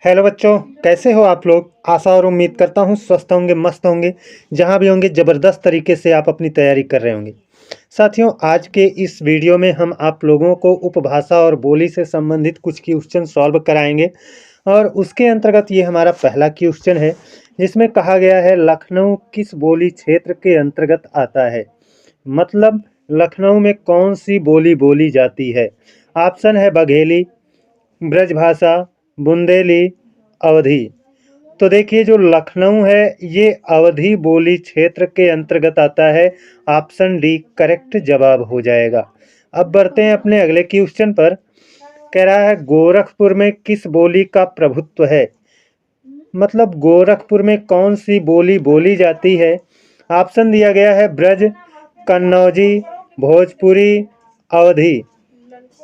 Hello बच्चों, कैसे हो आप लोग। आशा और उम्मीद करता हूँ स्वस्थ होंगे, मस्त होंगे। जहाँ भी होंगे ज़बरदस्त तरीके से आप अपनी तैयारी कर रहे होंगे। साथियों, आज के इस वीडियो में हम आप लोगों को उपभाषा और बोली से संबंधित कुछ क्वेश्चन सॉल्व कराएंगे। और उसके अंतर्गत ये हमारा पहला क्वेश्चन है, जिसमें कहा गया है लखनऊ किस बोली क्षेत्र के अंतर्गत आता है। मतलब लखनऊ में कौन सी बोली बोली जाती है। ऑप्शन है बघेली, ब्रजभाषा, बुंदेली, अवधी। तो देखिए, जो लखनऊ है ये अवधी बोली क्षेत्र के अंतर्गत आता है। ऑप्शन डी करेक्ट जवाब हो जाएगा। अब बढ़ते हैं अपने अगले क्वेश्चन पर। कह रहा है गोरखपुर में किस बोली का प्रभुत्व है। मतलब गोरखपुर में कौन सी बोली बोली जाती है। ऑप्शन दिया गया है ब्रज, कन्नौजी, भोजपुरी, अवधी।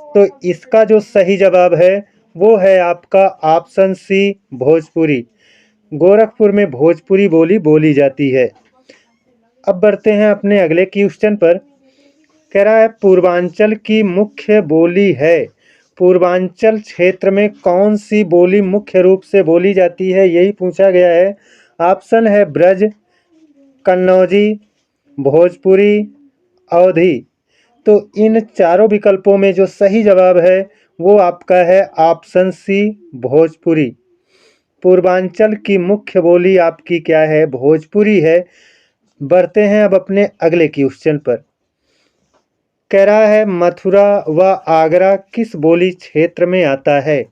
तो इसका जो सही जवाब है वो है आपका ऑप्शन सी भोजपुरी। गोरखपुर में भोजपुरी बोली बोली जाती है। अब बढ़ते हैं अपने अगले क्वेश्चन पर। कह रहा है पूर्वांचल की मुख्य बोली है। पूर्वांचल क्षेत्र में कौन सी बोली मुख्य रूप से बोली जाती है, यही पूछा गया है। ऑप्शन है ब्रज, कन्नौजी, भोजपुरी, अवधी। तो इन चारों विकल्पों में जो सही जवाब है वो आपका है ऑप्शन सी भोजपुरी। पूर्वांचल की मुख्य बोली आपकी क्या है, भोजपुरी है। बढ़ते हैं अब अपने अगले क्वेश्चन पर। कह रहा है मथुरा व आगरा किस बोली क्षेत्र में आता है।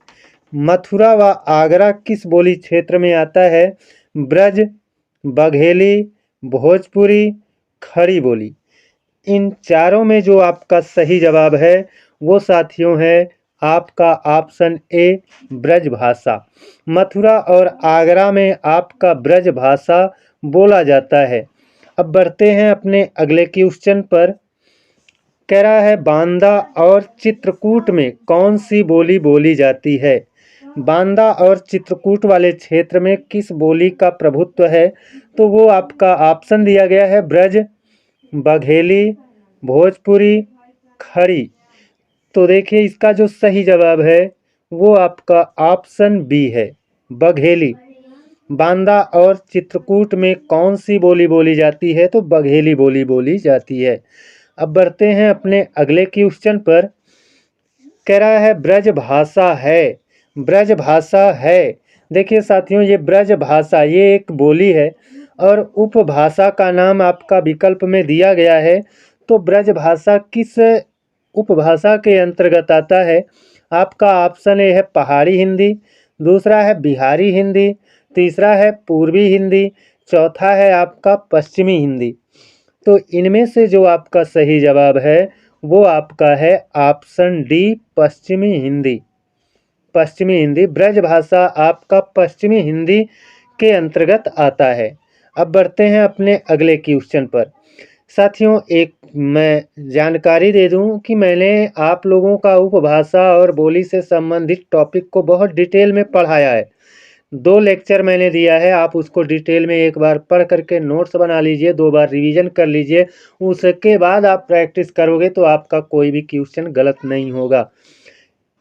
मथुरा व आगरा किस बोली क्षेत्र में आता है। ब्रज, बघेली, भोजपुरी, खड़ी बोली। इन चारों में जो आपका सही जवाब है वो साथियों है आपका ऑप्शन ए ब्रज भाषा। मथुरा और आगरा में आपका ब्रज भाषा बोला जाता है। अब बढ़ते हैं अपने अगले क्वेश्चन पर। कह रहा है बांदा और चित्रकूट में कौन सी बोली बोली जाती है। बांदा और चित्रकूट वाले क्षेत्र में किस बोली का प्रभुत्व है। तो वो आपका ऑप्शन दिया गया है ब्रज, बघेली, भोजपुरी, खड़ी। तो देखिए, इसका जो सही जवाब है वो आपका ऑप्शन बी है बघेली। बांदा और चित्रकूट में कौन सी बोली बोली जाती है, तो बघेली बोली बोली जाती है। अब बढ़ते हैं अपने अगले क्वेश्चन पर। कह रहा है ब्रज भाषा है। ब्रज भाषा है। देखिए साथियों, ये ब्रज भाषा ये एक बोली है और उपभाषा का नाम आपका विकल्प में दिया गया है। तो ब्रज भाषा किस उपभाषा के अंतर्गत आता है। आपका ऑप्शन ए है पहाड़ी हिंदी, दूसरा है बिहारी हिंदी, तीसरा है पूर्वी हिंदी, चौथा है आपका पश्चिमी हिंदी। तो इनमें से जो आपका सही जवाब है वो आपका है ऑप्शन डी पश्चिमी हिंदी। पश्चिमी हिंदी, ब्रज भाषा आपका पश्चिमी हिंदी के अंतर्गत आता है। अब बढ़ते हैं अपने अगले क्वेश्चन पर। साथियों, एक मैं जानकारी दे दूं कि मैंने आप लोगों का उपभाषा और बोली से संबंधित टॉपिक को बहुत डिटेल में पढ़ाया है। 2 लेक्चर मैंने दिया है, आप उसको डिटेल में एक बार पढ़ करके नोट्स बना लीजिए, 2 बार रिवीजन कर लीजिए। उसके बाद आप प्रैक्टिस करोगे तो आपका कोई भी क्वेश्चन गलत नहीं होगा।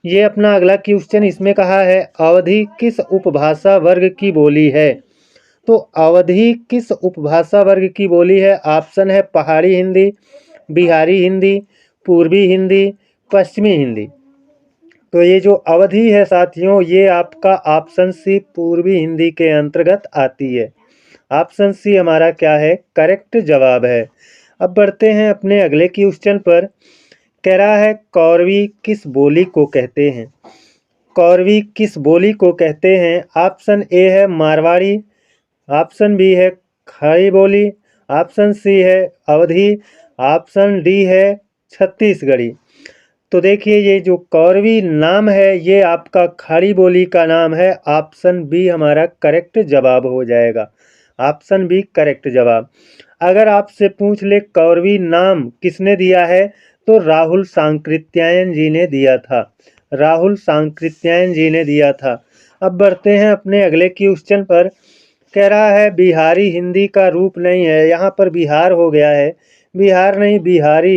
ये अपना अगला क्वेश्चन, इसमें कहा है अवधी किस उपभाषा वर्ग की बोली है। तो अवधी किस उपभाषा वर्ग की बोली है। ऑप्शन है पहाड़ी हिंदी, बिहारी हिंदी, पूर्वी हिंदी, पश्चिमी हिंदी। तो ये जो अवधि है साथियों, ये आपका ऑप्शन सी पूर्वी हिंदी के अंतर्गत आती है। ऑप्शन सी हमारा क्या है, करेक्ट जवाब है। अब बढ़ते हैं अपने अगले क्वेश्चन पर। कह रहा है कौरवी किस बोली को कहते हैं। कौरवी किस बोली को कहते हैं। ऑप्शन ए है मारवाड़ी, ऑप्शन बी है खड़ी बोली, ऑप्शन सी है अवधी, ऑप्शन डी है छत्तीसगढ़ी। तो देखिए, ये जो कौरवी नाम है ये आपका खड़ी बोली का नाम है। ऑप्शन बी हमारा करेक्ट जवाब हो जाएगा। ऑप्शन बी करेक्ट जवाब। अगर आपसे पूछ ले कौरवी नाम किसने दिया है, तो राहुल सांकृत्यायन जी ने दिया था। राहुल सांकृत्यायन जी ने दिया था। अब बढ़ते हैं अपने अगले क्वेश्चन पर। कह रहा है बिहारी हिंदी का रूप नहीं है। यहाँ पर बिहार हो गया है, बिहार नहीं बिहारी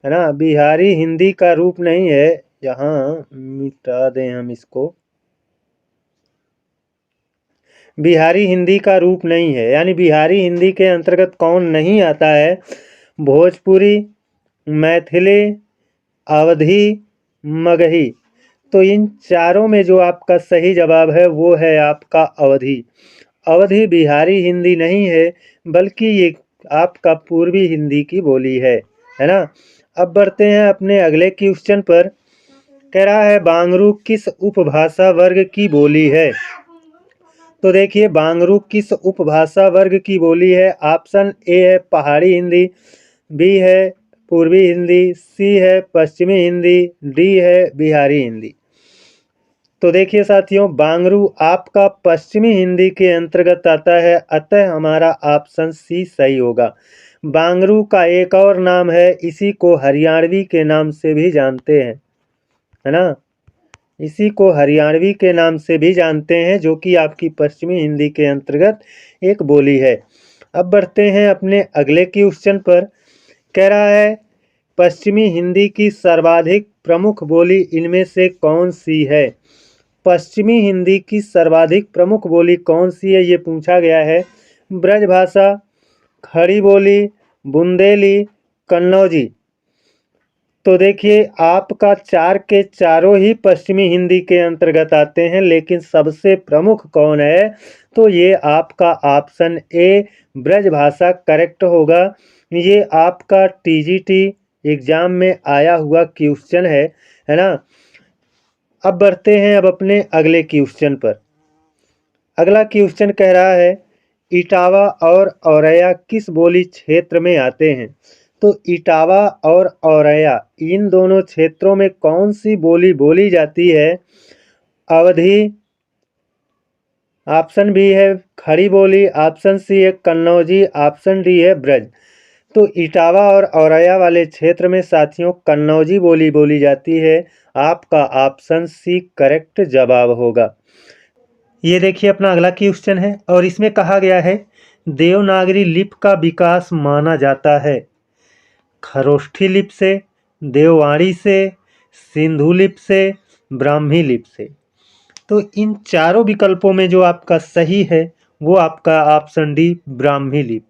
है ना। बिहारी हिंदी का रूप नहीं है। यहाँ मिटा दें हम इसको। बिहारी हिंदी का रूप नहीं है, यानी बिहारी हिंदी के अंतर्गत कौन नहीं आता है? भोजपुरी, मैथिली, अवधी, मगही। तो इन चारों में जो आपका सही जवाब है वो है आपका अवधी। अवधी बिहारी हिंदी नहीं है, बल्कि ये आपका पूर्वी हिंदी की बोली है ना। अब बढ़ते हैं अपने अगले क्वेश्चन पर। कह रहा है बांगरू किस उपभाषा वर्ग की बोली है? तो देखिए बांगरू किस उपभाषा वर्ग की बोली है? ऑप्शन ए है पहाड़ी हिंदी, बी है पूर्वी हिंदी, सी है पश्चिमी हिंदी, डी है बिहारी हिंदी। तो देखिए साथियों, बांगरू आपका पश्चिमी हिंदी के अंतर्गत आता है, अतः हमारा ऑप्शन सी सही होगा। बांगरू का एक और नाम है, इसी को हरियाणवी के नाम से भी जानते हैं, है ना। इसी को हरियाणवी के नाम से भी जानते हैं, जो कि आपकी पश्चिमी हिंदी के अंतर्गत एक बोली है। अब बढ़ते हैं अपने अगले क्वेश्चन पर। कह रहा है पश्चिमी हिंदी की सर्वाधिक प्रमुख बोली इनमें से कौन सी है? पश्चिमी हिंदी की सर्वाधिक प्रमुख बोली कौन सी है, ये पूछा गया है। ब्रजभाषा, खड़ी बोली, बुंदेली, कन्नौजी। तो देखिए आपका चार के चारों ही पश्चिमी हिंदी के अंतर्गत आते हैं, लेकिन सबसे प्रमुख कौन है? तो ये आपका ऑप्शन ए ब्रजभाषा करेक्ट होगा। ये आपका टीजीटी एग्जाम में आया हुआ क्वेश्चन है ना। अब बढ़ते हैं अब अपने अगले क्वेश्चन पर। अगला क्वेश्चन कह रहा है इटावा और औरैया किस बोली क्षेत्र में आते हैं? तो इटावा और औरैया इन दोनों क्षेत्रों में कौन सी बोली बोली जाती है? अवधी, ऑप्शन बी है खड़ी बोली, ऑप्शन सी है कन्नौजी, ऑप्शन डी है ब्रज। तो इटावा और औरैया वाले क्षेत्र में साथियों कन्नौजी बोली बोली जाती है। आपका ऑप्शन सी करेक्ट जवाब होगा। ये देखिए अपना अगला क्वेश्चन है और इसमें कहा गया है देवनागरी लिपि का विकास माना जाता है खरोष्ठी लिपि से, देववाणी से, सिंधु लिपि से, ब्राह्मी लिपि से। तो इन चारों विकल्पों में जो आपका सही है वो आपका ऑप्शन डी ब्राह्मी लिपि।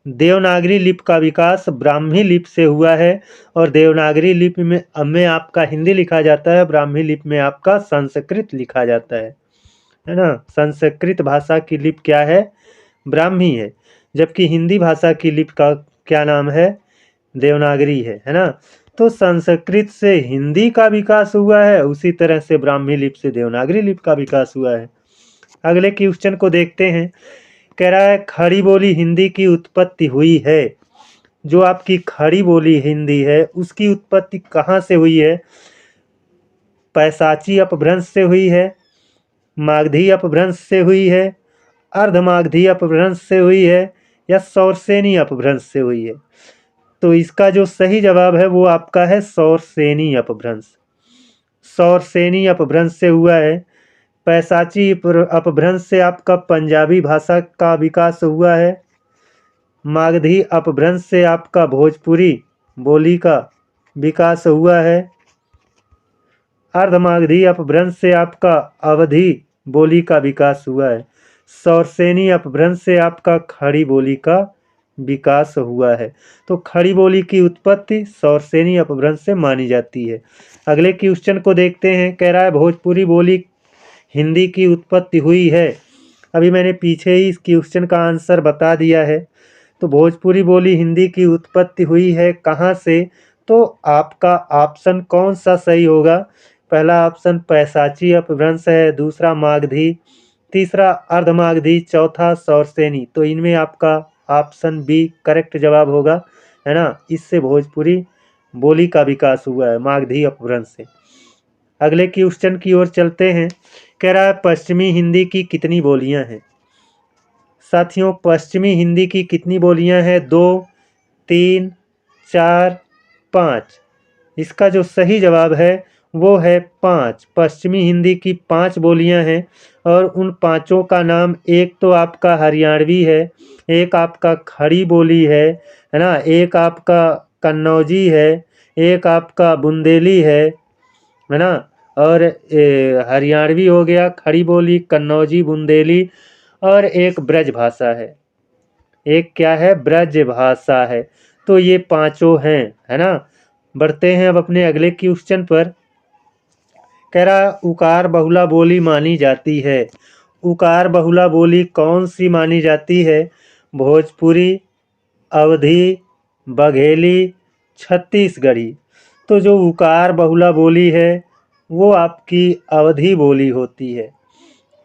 देवनागरी लिपि का विकास ब्राह्मी लिपि से हुआ है और देवनागरी लिपि में आपका हिंदी लिखा जाता है, ब्राह्मी लिपि में आपका संस्कृत लिखा जाता है ना। संस्कृत भाषा की लिपि क्या है? ब्राह्मी है, जबकि हिंदी भाषा की लिपि का क्या नाम है? देवनागरी है ना। तो संस्कृत से हिंदी का विकास हुआ है, उसी तरह से ब्राह्मी लिपि से देवनागरी लिपि का विकास हुआ है। अगले क्वेश्चन को देखते हैं। कह रहा है खड़ी बोली हिंदी की उत्पत्ति हुई है। जो आपकी खड़ी बोली हिंदी है उसकी उत्पत्ति कहाँ से हुई है? पैसाची अपभ्रंश से हुई है, मागधी अपभ्रंश से हुई है, अर्धमागधी अपभ्रंश से हुई है, या सौरसेनी अपभ्रंश से हुई है? तो इसका जो सही जवाब है वो आपका है सौरसेनी अपभ्रंश। सौरसेनी अपभ्रंश से हुआ है। पैसाची अपभ्रंश से आपका पंजाबी भाषा का विकास हुआ है। मागधी अपभ्रंश से आपका भोजपुरी बोली का विकास हुआ है। अर्धमागधी अपभ्रंश से आपका अवधी बोली का विकास हुआ है। सौरसेनी अपभ्रंश से आपका खड़ी बोली का विकास हुआ है। तो खड़ी बोली की उत्पत्ति सौरसेनी अपभ्रंश से मानी जाती है। अगले क्वेश्चन को देखते हैं। कह रहा है भोजपुरी बोली हिंदी की उत्पत्ति हुई है। अभी मैंने पीछे ही इस क्वेश्चन का आंसर बता दिया है। तो भोजपुरी बोली हिंदी की उत्पत्ति हुई है कहाँ से? तो आपका ऑप्शन कौन सा सही होगा? पहला ऑप्शन पैसाची अपभ्रंश है, दूसरा मागधी, तीसरा अर्धमागधी, चौथा सौरसेनी। तो इनमें आपका ऑप्शन बी करेक्ट जवाब होगा, है ना। इससे भोजपुरी बोली का विकास हुआ है मागधी अपभ्रंश से। अगले क्वेश्चन की ओर चलते हैं। कह रहा है पश्चिमी हिंदी की कितनी बोलियां हैं? साथियों पश्चिमी हिंदी की कितनी बोलियां हैं? 2, 3, 4, 5। इसका जो सही जवाब है वो है 5। पश्चिमी हिंदी की 5 बोलियां हैं और उन पांचों का नाम एक तो आपका हरियाणवी है, एक आपका खड़ी बोली है ना, एक आपका कन्नौजी है, एक आपका बुंदेली है ना। और हरियाणवी हो गया, खड़ी बोली, कन्नौजी, बुंदेली, और एक ब्रज भाषा है। एक क्या है? ब्रज भाषा है। तो ये पांचों हैं, है ना। बढ़ते हैं अब अपने अगले क्वेश्चन पर। कह रहा उकार बहुला बोली मानी जाती है। उकार बहुला बोली कौन सी मानी जाती है? भोजपुरी, अवधी, बघेली, छत्तीसगढ़ी। तो जो उकार बहुला बोली है वो आपकी अवधी बोली होती है।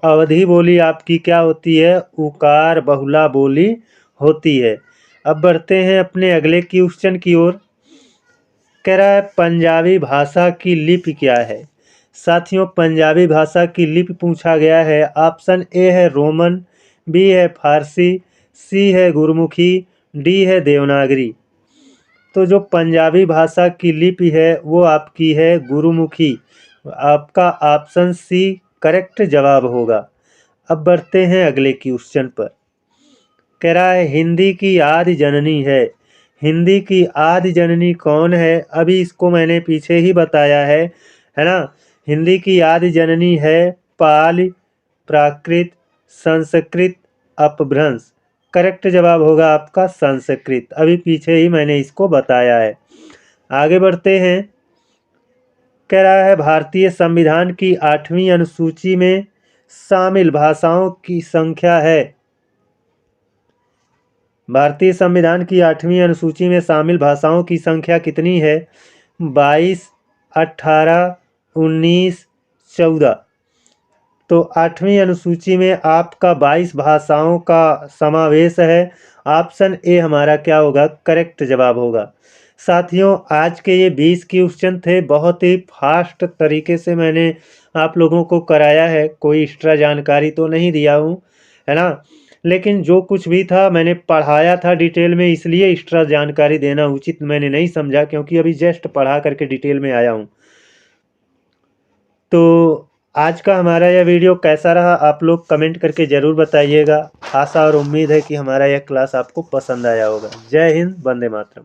अवधी बोली आपकी क्या होती है? उकार बहुला बोली होती है। अब बढ़ते हैं अपने अगले क्वेश्चन की ओर। कह रहा है पंजाबी भाषा की लिपि क्या है? साथियों, पंजाबी भाषा की लिपि पूछा गया है। ऑप्शन ए है रोमन, बी है फारसी, सी है गुरमुखी, डी है देवनागरी। तो जो पंजाबी भाषा की लिपि है वो आपकी है गुरुमुखी। आपका ऑप्शन सी करेक्ट जवाब होगा। अब बढ़ते हैं अगले क्वेश्चन पर। कह रहा है हिंदी की आदि जननी है। हिंदी की आदि जननी कौन है? अभी इसको मैंने पीछे ही बताया है ना। हिंदी की आदि जननी है पाली, प्राकृत, संस्कृत, अपभ्रंश। करेक्ट जवाब होगा आपका संस्कृत। अभी पीछे ही मैंने इसको बताया है। आगे बढ़ते हैं। कह रहा है भारतीय संविधान की 8वीं अनुसूची में शामिल भाषाओं की संख्या है। भारतीय संविधान की 8वीं अनुसूची में शामिल भाषाओं की संख्या कितनी है? 22, 18, 19, 14। तो 8वीं अनुसूची में आपका 22 भाषाओं का समावेश है। ऑप्शन ए हमारा क्या होगा? करेक्ट जवाब होगा। साथियों, आज के ये 20 क्वेश्चन थे। बहुत ही फास्ट तरीके से मैंने आप लोगों को कराया है। कोई एक्स्ट्रा जानकारी तो नहीं दिया हूँ, है ना। लेकिन जो कुछ भी था मैंने पढ़ाया था डिटेल में, इसलिए एक्स्ट्रा जानकारी देना उचित मैंने नहीं समझा, क्योंकि अभी जस्ट पढ़ा करके डिटेल में आया हूँ। तो आज का हमारा यह वीडियो कैसा रहा आप लोग कमेंट करके ज़रूर बताइएगा। आशा और उम्मीद है कि हमारा यह क्लास आपको पसंद आया होगा। जय हिंद, वंदे मातरम।